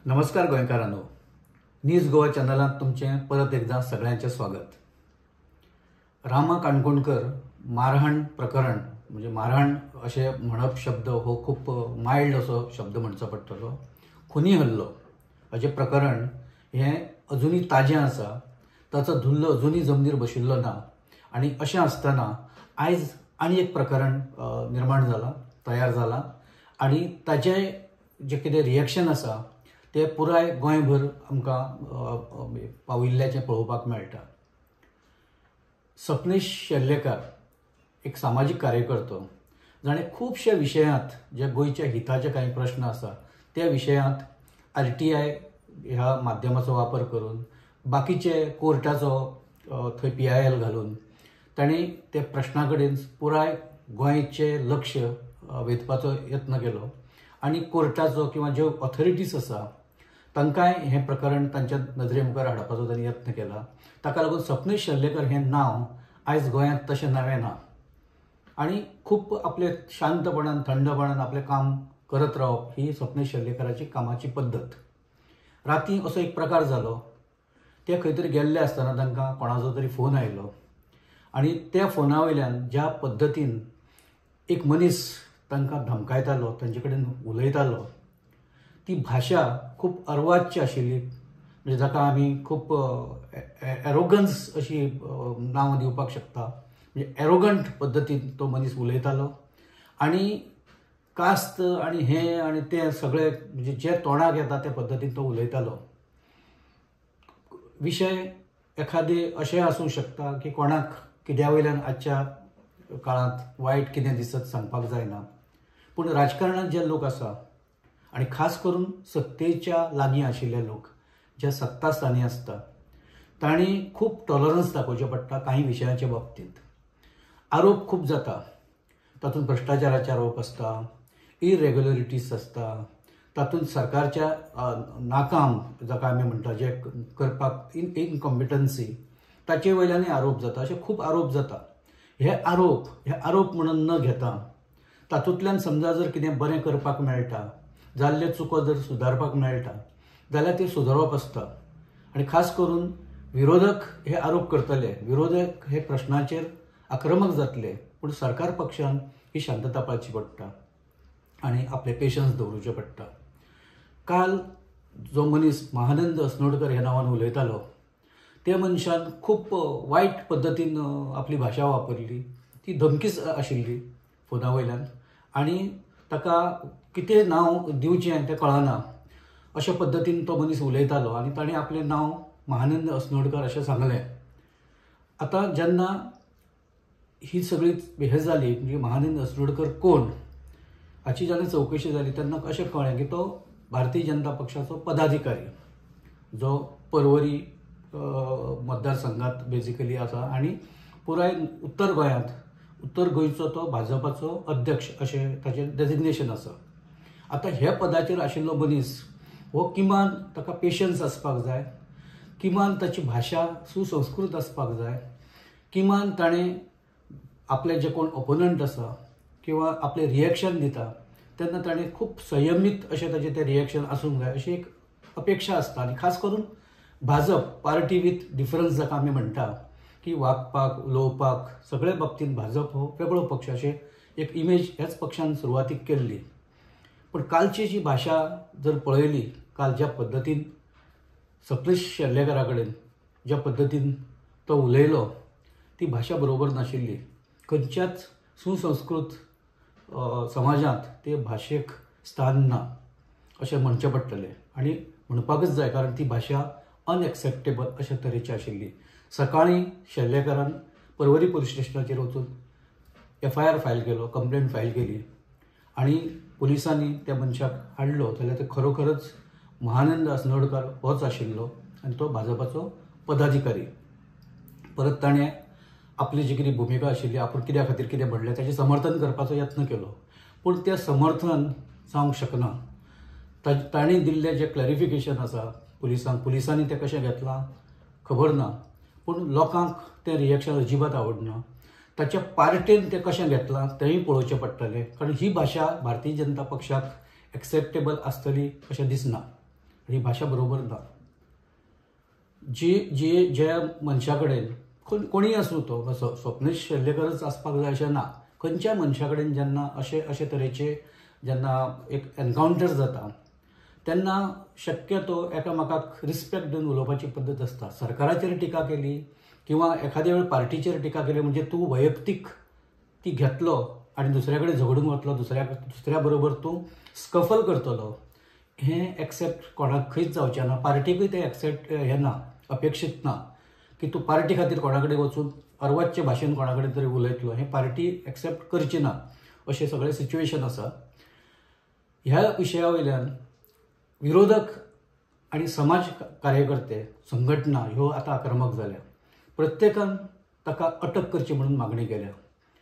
नमस्कार गोंयकारांनो, न्यूज गोवा चॅनलात तुमचे परत एकदा सगळ्यांचे स्वागत। रामा काणकोणकर मारहाण प्रकरण म्हणजे मारहाण असे म्हणप शब्द हो खूप माइल्ड असो शब्द म्हणचो पडटलो। खुनी हल्लो असे प्रकरण हे अजूनही ताजें आसा, ताचो धुल्लो अजूनही जमनीर बशिल्लो ना आणि अशें आसतना आयज आनी एक प्रकरण निर्माण जाला, तयार जाला आणि ताचे जे कितें रिएक्शन आसा ते पुराय गोंयभर आमकां पाविल्ल्याचें पळोवपाक मेळटा। सपनेश शेल्लेकार एक सामाजीक कार्यकर्तो जाणें खुबशा विशयांत जे गोंयच्या हिताचे काही प्रश्न आसा त्या विशयांत RTI ह्या माध्यमाचो वापर करून बाकीचे कोर्टाचो थंय PIL घालून ताणें ते प्रश्ना कडेन पुराय गोंयचे लक्ष वेधपाचो यत्न केलो आणि कोर्टाचो किंवा ज्यो ऑथॉरिटीज आसा तांकांय हें प्रकरण तांच्या नजरे मुखार हाडपाचो ताणें यत्न केला। ताका लागून सपनेश शेल्लेकर हें नांव आयज गोंयांत तशें नवें ना आणि खूब आपले शांतपणान थंडपणान आपलें काम करत रावप ही सपनेश शेल्लेकराची कामाची पद्दत। राती असो एक प्रकार जालो, ते खंय तरी गेल्ले आसतना तांकां कोणाचो तरी फोन आयलो आणि त्या फोना वयल्यान ज्या पद्दतीन एक मनीस तांकां धमकायतालो, तांचे कडेन उलयतालो, ती भाशा खूप अर्वाच्य आशिल्ली, म्हणजे जाका आमी खूप एरोगन्स अशी नांव दिवपाक शकता। म्हणजे एरोगंट पद्दतीन तो मनीस उलयतालो आणि कास्त आणि हें आणि तें सगळें म्हणजे जे तोंडाक येता त्या पद्दतीन तो उलयतालो। विशय एखादे अशें आसूं शकता की कोणाक कित्या वयल्यान आजच्या काळांत वायट कितें दिसत सांगपाक जायना, पूण राजकारणांत जे लोक आसा आणि खास करून सत्तेच्या लागीं आशिल्ले लोक जे सत्ता स्थानी आसता तांणी खूब टॉलरन्स दाखोवचें पडटा काही विशयांच्या बाबतींत। आरोप खूब जाता, तातूंत भ्रष्टाचाराचे आरोप आसता, इरेग्युलरिटीज आसता, तातूंत सरकारच्या नाकाम जाका आमी म्हणटा जे करपाक इनकॉम्पिटन्सी ताचे वयल्यानूय आरोप जाता, अशे खूब आरोप जाता। हे आरोप म्हणून न घेता तातूंतल्यान समजा जर कितें बरें करपाक मेळटा, जाल्ल्यो चुको जर सुदारपाक मेळटा जाल्यार ते सुदारप आसता। आणि खास करून विरोधक हे आरोप करतले, विरोधक हे प्रश्नाचेर आक्रमक जातले, पूण सरकार पक्षान ही शांतता पाळची पडटा आणि आपले पेशन्स दवरुचे पडटा। काल जो मनीस महानंद असनोडकर ह्या नांवान उलयतालो त्या मनशान खूब वायट पद्दतीन आपली भाशा वापरली, ती धमकीच आशिल्ली फोना वयल्यान आणि ताका कितें नांव दिवचें तें कळना अशा पद्दतीन तो मनीस उलयतालो आणि ताणें आपलें नांव महानंद असनोडकर अशें सांगलें। आतां जेन्ना ही सगळी हें जाली म्हणजे महानंद असनोडकर कोण हाची जेन्ना चवकशी जाली तेन्ना अशें कळ्ळें की तो भारतीय जनता पक्षाचो पदाधिकारी, जो पर्वरी मतदारसंघात बेजिकली आसा आणि पुराय उत्तर गोंयांत उत्तर गोंयचो तो भाजपाचो अध्यक्ष अशें ताचें डेजिग्नेशन आसा। आतां ह्या पदाचेर आशिल्लो मनीस हो किमान ताका पेशन्स आसपाक जाय, किमान ताची भाशा सुसंस्कृत आसपाक जाय, किमान ताणें आपले जे कोण ओपोनंट आसा किंवा आपले रिएक्शन दिता तेन्ना ताणें खूब संयमीत अशें ताचें तें रिएक्शन आसूंक जाय अशी एक अपेक्षा आसता। आनी खास करून भाजप पार्टी विथ डिफरन्स जाका आमी म्हणटा की वागपाक उलोवपाक सगळ्या बाबतींत भाजप हो वेगळो पक्ष अशें एक इमेज ह्याच पक्षान सुरवातीक केल्ली। पण कालची जी भाशा जर पळयली, काल ज्या पद्दतीन सपनेश शेल्लेकरा कडेन ज्या पद्दतीन तो उलयलो ती भाशा बरोबर नाशिल्ली। खंयच्याच सुसंस्कृत समाजांत ते भाशेक स्थान ना अशें म्हणचें पडटलें आणि म्हणपाकच जाय, कारण ती भाशा अनएक्सेप्टेबल अशा तरेची आशिल्ली। सकाळीं शेल्लेकरान पर्वरी पुलीस स्टेशनाचेर वचून FIR फायल केलो, कंप्लेंट फायल केली आणि पुलिसांनी त्या मनशाक हाडलो जाल्यार ते खरोखरच महानंद असनोडकर होच आशिल्लो आणि तो भाजपाचो पदाधिकारी। परत ताणें आपली जी कितें भुमिका आशिल्ली, आपूण कित्या खातीर कितें म्हणलें ताचें समर्थन करपाचो यत्न केलो, पूण तें समर्थन जावंक शकना। ताणें दिल्लें जें क्लॅरिफिकेशन आसा पुलिसांनी तें कशें घेतलां खबर ना, पूण लोकांक तें रिएक्शन अजिबात आवडना। ताच्या पार्टेन तें कशें घेतलां तेंय पळोवचें पडटलें, कारण ही भाशा भारतीय जनता पक्षाक एक्सेप्टेबल आसतली अशें दिसना। ही भाशा बरोबर ना. ज्या मनशा कडेन कोणीय आसूं तो स्वप्नीश शेल्लेकरच आसपाक जाय अशें ना, खंयच्या मनशा कडेन जेन्ना अशे तरेचे जेन्ना एक एनकावंटर जाता तेन्ना शक्यतो एकामेकाक रिस्पेक्ट दिवन उलोवपाची पद्दत आसता. सरकाराचेर टिका केली किंवा एखाद्या वेळ पार्टीचेर टिका केली म्हणजे तूं वैयक्तीक ती घेतलो आनी दुसऱ्या कडेन झगडूंक वतलो, दुसऱ्या बरोबर तूं स्कफल करतलो, हें एक्सेप्ट कोणाक खंयच जावचें ना. पार्टीकूय तें एक्सेप्ट हें ना, अपेक्षीत ना की तूं पार्टी खातीर कोणा कडेन वचून अर्वाच्य भाशेन कोणा कडेन तरी उलयतलो. हें पार्टी एक्सेप्ट करची ना अशें सगळें सिच्युएशन आसा. ह्या विशया वयल्यान विरोधक आनी समाज कार्यकर्ते संघटना ह्यो आतां आक्रमक जाल्या. प्रत्येकान ताका अटक करची म्हणून मागणी केल्या.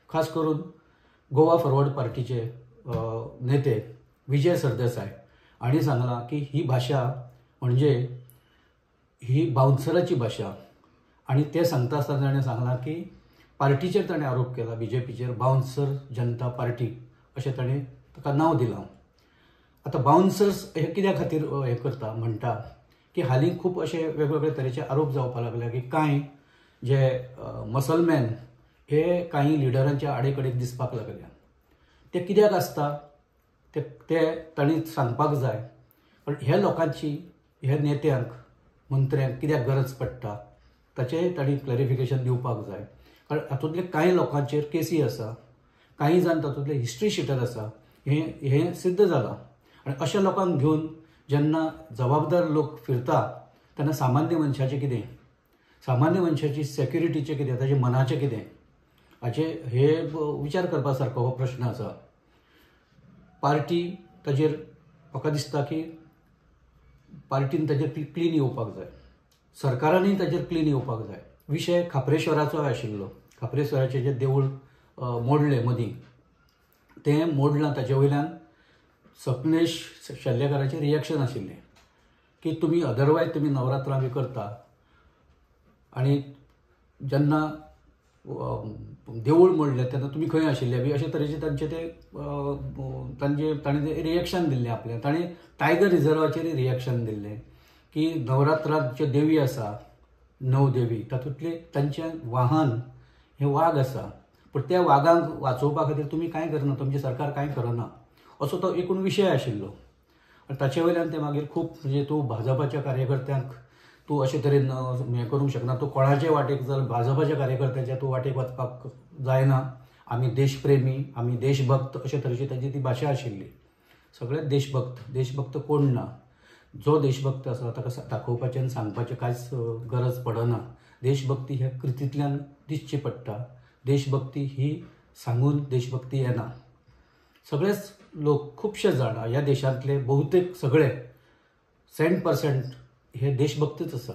खास करून गोवा फॉरवर्ड पार्टीचे नेते विजय सरदेसाय हांणी सांगलां की ही भाशा म्हणजे ही बाउन्सराची भाशा. आनी ते सांगता आसतना ताणें सांगलां की पार्टीचेर ताणें आरोप केला, बीजेपीचेर बाउन्सर जनता पार्टी अशें ताणें ताका नांव दिलां. आतां बाउन्सर्स हे कित्या खातीर हे करता म्हणटा की हालीं खूब अशे वेगवेगळे तरेचे आरोप जावपाक लागल्या की कांय जे मसलमॅन हे कांय लिडरांच्या आडेकडेक दिसपाक लागल्या. ते कित्याक आसता ते तांणी सांगपाक जाय. पण ह्या लोकांची ह्या नेत्यांक मंत्र्यांक कित्याक गरज पडटा ताचेंय तांणी क्लॅरिफिकेशन दिवपाक जाय. कारण हातूंतले कांय लोकांचेर केसी आसा, कांय जाण तातूंतले हिस्ट्री शिटर आसा, हें सिद्ध जालां. आनी अशा लोकांक घेवन जेन्ना जबाबदार लोक फिरता तेन्ना सामान्य मनशाचें कितें, सामान्य मनशाची सेक्युरिटीचें कितें, ताच्या मनाचें कितें हाचें हे विचार करपा सारको हो प्रश्न आसा. पार्टी ताचेर म्हाका दिसता की पार्टीन ताचेर क्लीन येवपाक जाय, सरकारानूय ताचेर क्लीन येवपाक जाय. विशय खापरेश्वराचो आशिल्लो. खापरेश्वराचें जें देवूळ मोडलें मदीं, तें मोडलां ताचे वयल्यान स्वप्नीश शेल्लेकराचें रिएक्शन आशिल्लें की तुमी अदरवायज तुमी नवरात्रां बी करता आनी जेन्ना देवूळ मोडलें तेन्ना तुमी खंय आशिल्ले बी अशे तरेचे तांचे तांणी रिएक्शन दिल्लें आपलें. ताणें टायगर रिजर्वाचेरय रिएक्शन दिल्लें की नवरात्रांत ज्यो देवी आसा 9 देवी तातूंतले तांचें वाहन हें वाघ आसा. पूण त्या वाघांक वाचोवपा खातीर तुमी कांय करना, तुमचें सरकार कांय करना असो तो एकूण विशय आशिल्लो. आनी ताचे वयल्यान ते मागीर खूब म्हणजे तूं भाजपाच्या कार्यकर्त्यांक तूं अशे तरेन हें करूंक शकना. तूं कोणाचे वाटेक जर भाजपाच्या कार्यकर्त्याच्या तूं वाटेक वचपाक जायना. आमी देशप्रेमी, आमी देशभक्त अशे तरेची ताची ती भाशा आशिल्ली. सगळे देशभक्त कोण ना. जो देशभक्त आसा ताका दाखोवपाचें आनी सांगपाचें कांयच गरज पडना. देशभक्ती ह्या कृतींतल्यान दिसची पडटा. देशभक्ती ही सांगून देशभक्ती येना. सगळेच लोक खुबशे जाण ह्या देशांतले बहुतेक सगळे 100% हे देशभक्तच आसा.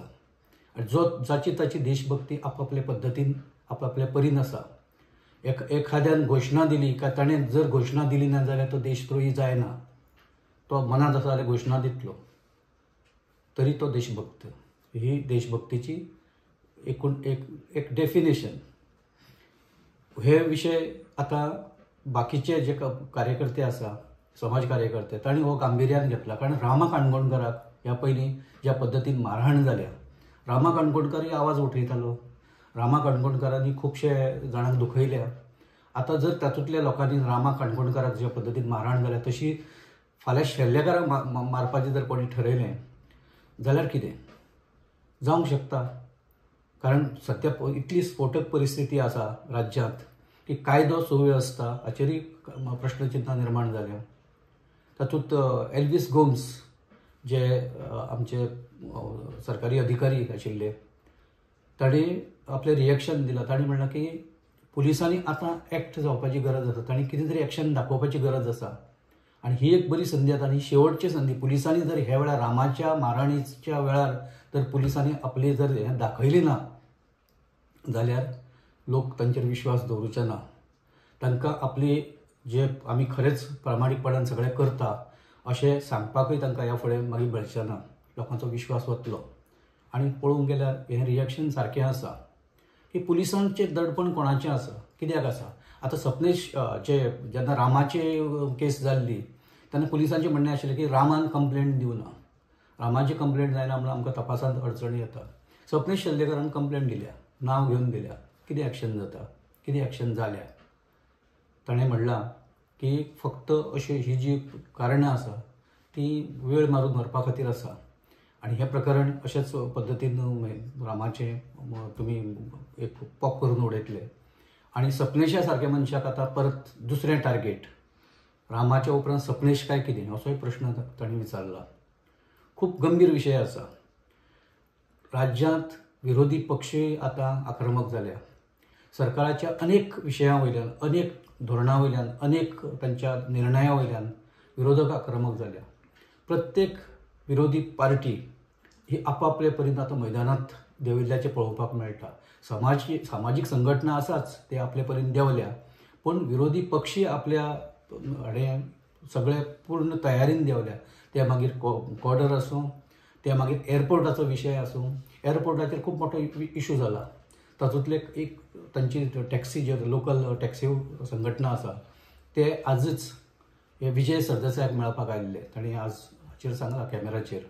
आनी जाची ताची देशभक्ती आपापल्या पद्दतीन आपापल्या परीन आसा. एखाद्यान घोशणा दिली काय ताणें जर घोशणा दिली ना जाल्यार तो देशद्रोही जायना. तो मनांत आसा जाल्यार घोशणा दितलो तरी तो देशभक्त. ही देशभक्तीची एकूण एक डेफिनेशन. हे विशय आतां बाकीचे जे कार्यकर्ते आसा, समाज कार्यकर्ते, तांणी हो गांभिर्यान घेतला. कारण रामा काणकोणकाराक ह्या पयलीं ज्या पद्दतीन मारहाण जाल्या, रामा काणकोणकारूय आवाज उठयतालो. रामा काणकोणकारांनी खुबशे जाणांक दुखयल्या. आतां जर तातूंतल्या लोकांनी रामा काणकोणकाराक ज्या पद्दतीन मारहाण जाल्या तशी फाल्यां शेल्लेकाराक मारपाचें जर कोणी ठरयलें जाल्यार कितें जावंक शकता. कारण सध्या इतली स्फोटक परिस्थिती आसा राज्यांत की कायदो सुवेवस्था हाचेरय प्रश्नचिन्नां निर्माण जाल्या. तातूंत एल्विस गोम्स जे आमचे सरकारी अधिकारी आशिल्ले तांणी आपलें रिएक्शन दिलां. तांणी म्हणलां की पुलिसांनी आतां एक्ट जावपाची गरज आसा. तांणी कितें तरी एक्शन दाखोवपाची गरज आसा. आनी ही एक बरी संदी आतां. आनी शेवटची संदी पुलिसांनी जर ह्या वेळार रामाच्या मारहाणीच्या वेळार जर पुलिसांनी आपली जर हें दाखयली ना जाल्यार लोक तांचेर विश्वास दवरुचे ना. तांकां आपली जे आमी खरेंच प्रामाणीकपणान सगळें करता अशें सांगपाकूय तांकां ह्या फुडें मागीर मेळचें ना. लोकांचो विश्वास वतलो. आनी पळोवंक गेल्यार हें रिएक्शन सारकें आसा की पुलिसांचें दडपण कोणाचें आसा, कित्याक आसा. आतां स्वप्नीश जेन्ना रामाची केस जाल्ली तेन्ना पुलिसांचें म्हणणें आशिल्लें की रामान कंप्लेंट दिवना. रामाची कंप्लेंट जायना म्हणून आमकां तपासांत अडचणी येता. सपनेश शेलडेकरान कंप्लेंट दिल्या, नांव घेवन दिल्या, कितें एक्शन जाता, कितें एक्शन जाल्या. ताणें म्हणलां की फक्त अशी ही जी कारणां आसा ती वेळ मारून व्हरपा खातीर आसा आनी हें प्रकरण अशेच पद्दतीन रामाचें तुमी एक पॉप करून उडयतले आनी सपनेशा सारक्या मनशाक आतां परत दुसरें टार्गेट, रामाच्या उपरांत सपनेश काय कितें असोय प्रश्न ताणें विचारला. खूब गंभीर विशय आसा. राज्यांत विरोधी पक्षूय आतां आक्रमक जाल्या. सरकाराच्या अनेक विशयां वयल्यान, अनेक धोरणां वयल्यान, अनेक तांच्या निर्णया वयल्यान विरोधक आक्रमक जाल्या. प्रत्येक विरोधी पार्टी ही आपापले परीन आतां मैदानांत देंविल्ल्याचें पळोवपाक मेळटा. सामाजीक संघटना आसाच, ते आपले परीन देंवल्या, पूण विरोधी पक्षी आपल्या सगळे पूर्ण तयारीन देंवल्या. ते मागीर कॉर्डर आसूं, ते मागीर एअरपोर्टाचो विशय आसूं. एअरपोर्टाचेर खूब मोठो इशू जाला. तातूंतले एक तांची टॅक्सी जे लोकल टॅक्सी संघटना आसा ते आजच हे विजय सरदेसायाक मेळपाक आयिल्ले. ताणें आज हाचेर सांगलां कॅमेराचेर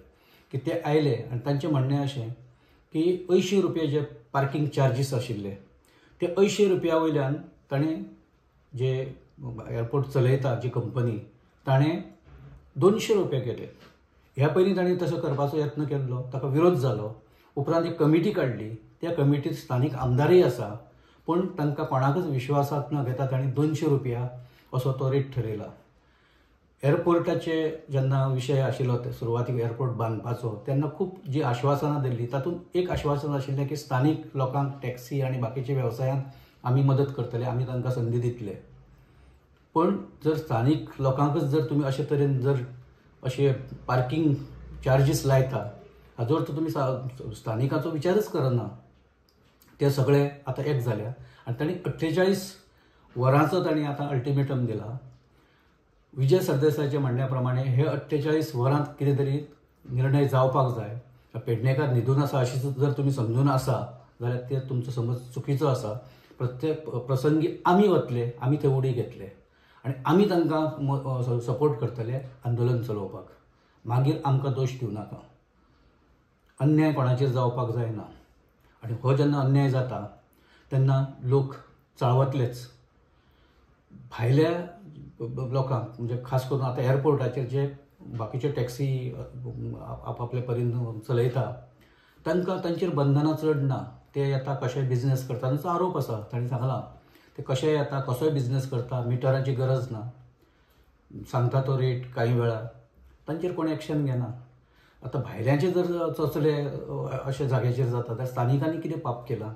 की ते आयले आनी तांचें म्हणणें अशें की 80 रुपया जे पार्किंग चार्जीस आशिल्ले ते 80 रुपया वयल्यान ताणें जे एअरपोर्ट चलयता जी कंपनी ताणें 200 रुपया केले. ह्या पयलीं ताणें तसो करपाचो यत्न केल्लो, ताका विरोध जालो. उपरांत एक कमिटी काडली. त्या कमिटींत स्थानीक आमदारय आसा, पूण तांकां कोणाकच विश्वासांत न घेता ताणें 200 रुपया असो तो रेट ठरयला. एअरपोर्टाचे जेन्ना विशय आशिल्लो सुरवातीक एअरपोर्ट बांदपाचो तेन्ना खूब जी आश्वासनां दिल्लीं तातूंत एक आश्वासन आशिल्लें की स्थानीक लोकांक टॅक्सी आनी बाकीच्या वेवसायांत आमी मदत करतले, आमी तांकां संदी दितले. पण जर स्थानीक लोकांकच जर तुमी अशे तरेन जर अशे पार्किंग चार्जीस लायता, हाजो अर्थ तुमी स्थानिकांचो विचारच करना. ते सगळे आतां एक जाल्या आनी ताणीं 48 वरांचो ताणीं आतां अल्टिमेटम दिला. विजय सरदेसायाच्या म्हणण्या प्रमाणे हे 48 वरांत कितें तरी निर्णय जावपाक जाय. पेडणेकार न्हिदून आसा अशी जर तुमी समजून आसा जाल्यार ते तुमचो समज चुकीचो आसा. प्रत्येक प्रसंगी आमी वतले, आमी थंय उडी घेतले आनी आमी तांकां सपोर्ट करतले आंदोलन चलोवपाक. मागीर आमकां दोश दिवं नाका. अन्याय कोणाचेर जावपाक जायना आनी हो जेन्ना अन्याय जाता तेन्ना लोक चाळवतलेच. भायल्या लोकांक म्हणजे खास करून आतां एअरपोर्टाचेर जे बाकीचे टॅक्सी आपापले परीन चलयता तांकां तांचेर बंधनां चड ना. ते येता कशेय बिझनेस करता, तांचो आरोप आसा. ताणें सांगलां ते कशेय येता, कसोय बिझनेस करता, मिटराची गरज ना, सांगता तो रेट कांय वेळार, तांचेर कोण एक्शन घेना. आतां भायल्यांचे जर चोचले अशे जाग्याचेर जाता जाल्यार स्थानिकांनी कितें पाप केलां?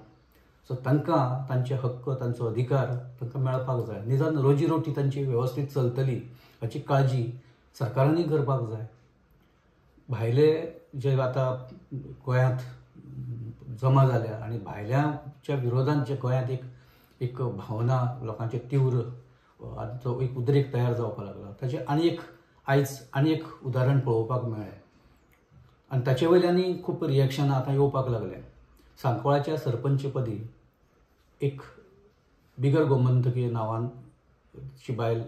सो तांकां तांचे हक्क, तांचो अधिकार तांकां मेळपाक जाय. निदान रोजी रोटी तांची वेवस्थीत चलतली हाची काळजी सरकारांनी करपाक जाय. भायले जे आतां गोंयांत जमा जाल्या आनी भायल्याच्या विरोधांत जे गोंयांत एक भावना लोकांचे तीव्र जो एक उद्रेक तयार जावपाक लागला ताचें आनी एक उदाहरण पळोवपाक मेळ्ळें आनी ताचे वयल्यानय खूब रिएक्शनां आतां येवपाक लागले. सांकवाळाच्या सरपंचपदी एक बिगर गोमंतकीय नांवान ची बायल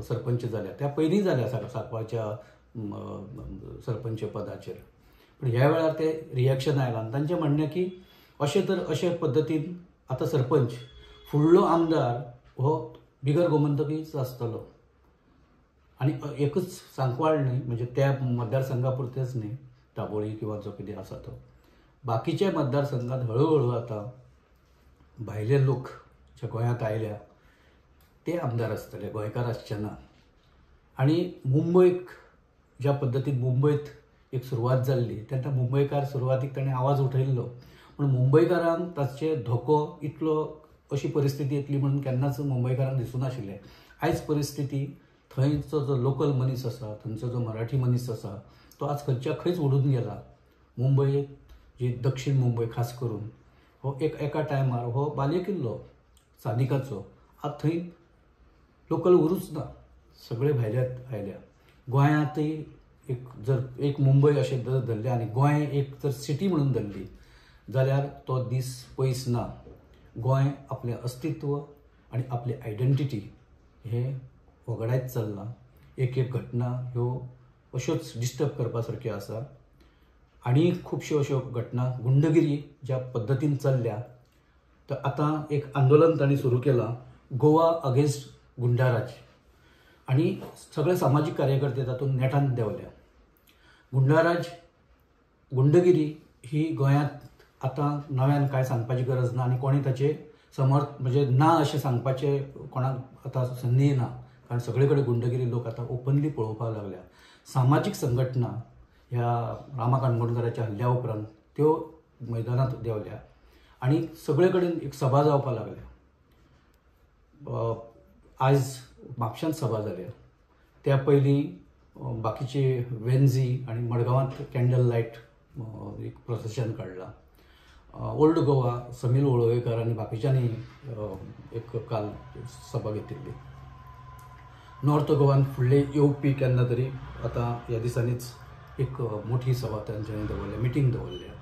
सरपंच जाल्या. त्या पयलीं जाल्या सांकवाळच्या सरपंच पदाचेर. पण ह्या वेळार ते रिएक्शन आयलां आनी तांचें म्हणणें की अशे पद्दतीन आतां सरपंच फुडलो आमदार हो बिगर गोमंतकीच आसतलो. आनी एकच सांकवाळ न्ही, म्हणजे त्या मतदारसंघा पुरतेच न्ही, दाबोळी किंवा जो कितें आसा तो बाकीच्या मतदारसंघात हळूहळू आतां भायले लोक जे गोंयांत आयल्या ते आमदार आसतले, गोंयकार आसचे ना. आनी मुंबयक ज्या पद्दतीन मुंबयत एक सुरवात जाल्ली तेन्ना मुंबयकार सुरवातीक ताणें आवाज उठयल्लो, पूण मुंबयकारांक ताचे धोको इतलो अशी परिस्थिती येतली म्हणून केन्नाच मुंबयकारांक दिसूं नाशिल्लें. आयज परिस्थिती थंयचो जो लोकल मनीस आसा, थंयचो जो मराठी मनीस आसा तो आज खंयच्या खंयच उडून गेला. मुंबय जी दक्षिण मुंबय खास करून हो एका टायमार हो बालेकिल्लो स्थानिकाचो, आज थंय लोकल उरूच ना, सगळे भायल्यात आयल्या. गोंयांतय एक मुंबय अशें जर धरलें आनी गोंय एक जर सिटी म्हणून धरली जाल्यार तो दीस पयस ना. गोंय आपलें अस्तित्व आनी आपली आयडेंटिटी हे वगडायत चल्लां. एक घटना ह्यो अश्योच डिस्टर्ब करपा सारक्यो आसा. आणि खूपश्यो अश्यो घटना गुंडगिरी ज्या पद्दतीन चल्ल्या, तर आता एक आंदोलन तांणी सुरू केलां, गोवा अगेन्स्ट गुंडाराज, आणि सगळे सामाजिक कार्यकर्ते तातूंत नेटान देंवल्या. गुंडाराज, गुंडगिरी ही गोंयांत आतां नव्यान कांय सांगपाची गरज ना, आनी कोणी ताचे समर्थ म्हणजे ना अशें सांगपाचे कोणाक आतां संदी ना, कारण सगळे कडेन गुंडगिरी लोक आतां ओपनली पळोवपाक लागल्या. सामाजीक संघटना ह्या रामा काणकोणकाराच्या हल्ल्या उपरांत त्यो मैदानांत देंवल्या आनी सगळे कडेन एक सभा जावपाक लागल्या. आज म्हापशांत सभा जाल्या, त्या पयलीं बाकीचे वेंझी आनी मडगांवांत कॅन्डल लायट एक प्रोसेशन काडलां. ओल्ड गोवा समील वळवयकर आनी बाकीच्यांनी एक काल सभा घेतिल्ली. नॉर्थ गोवान फुडले येवपी केन्ना तरी आतां ह्या दिसांनीच एक मोठी सभा तांच्यांनी दवरल्या, मिटींग दवरल्या.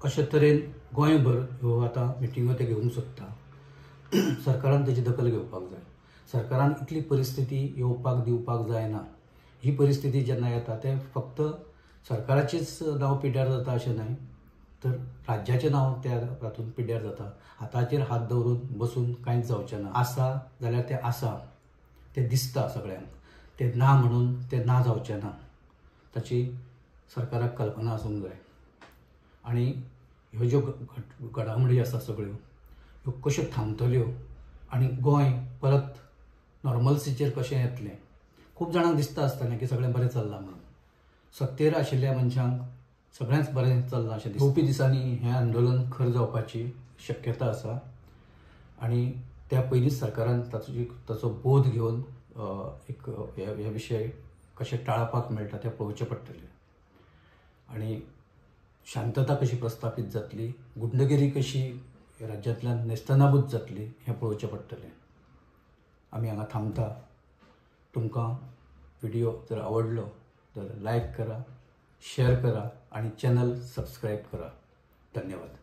अशे तरेन गोंयभर ह्यो आतां मिटिंगो ते घेवंक सोदता. सरकारान तेजी दखल घेवपाक जाय. सरकारान इतली परिस्थिती येवपाक दिवपाक जायना. ही परिस्थिती जेन्ना येता ते फक्त सरकाराचेच नांव पिड्ड्यार जाता अशें न्हय, तर राज्याचें नांव त्या हातूंत पिड्ड्यार जाता. हाताचेर हात दवरून बसून कांयच जावचें ना. आसा जाल्यार तें आसा, तें दिसता सगळ्यांक. तें ना म्हणून तें ना जावचें ना, ताची सरकाराक कल्पना आसूंक जाय. आनी ह्यो ज्यो घडामोडी आसा सगळ्यो, ह्यो कश्यो थांबतल्यो आनी गोंय परत नॉर्मल्सीचेर कशें येतलें. खूब जाणांक दिसता आसतलें की सगळें बरें चल्लां म्हणून. सत्तेर आशिल्ल्या मनशांक सगळेंच बरें चल्लां अशें दिसता. येवपी दिसांनी हें आंदोलन खर जावपाची शक्यता आसा आनी त्या पयलींच सरकारान ताचो बोध घेवन एक हे विशय कशे टाळपाक मेळटा तें पळोवचें पडटलें. आनी शांतता कशी प्रस्थापीत जातली, गुंडगिरी कशी राज्यांतल्यान नेस्तनाबूत जातली हें पळोवचें पडटलें. आमी हांगा थांबता. तुमकां व्हिडिओ जर आवडलो जाल्यार लायक करा, शेअर करा आणि चॅनल सबस्क्राईब करा. धन्यवाद.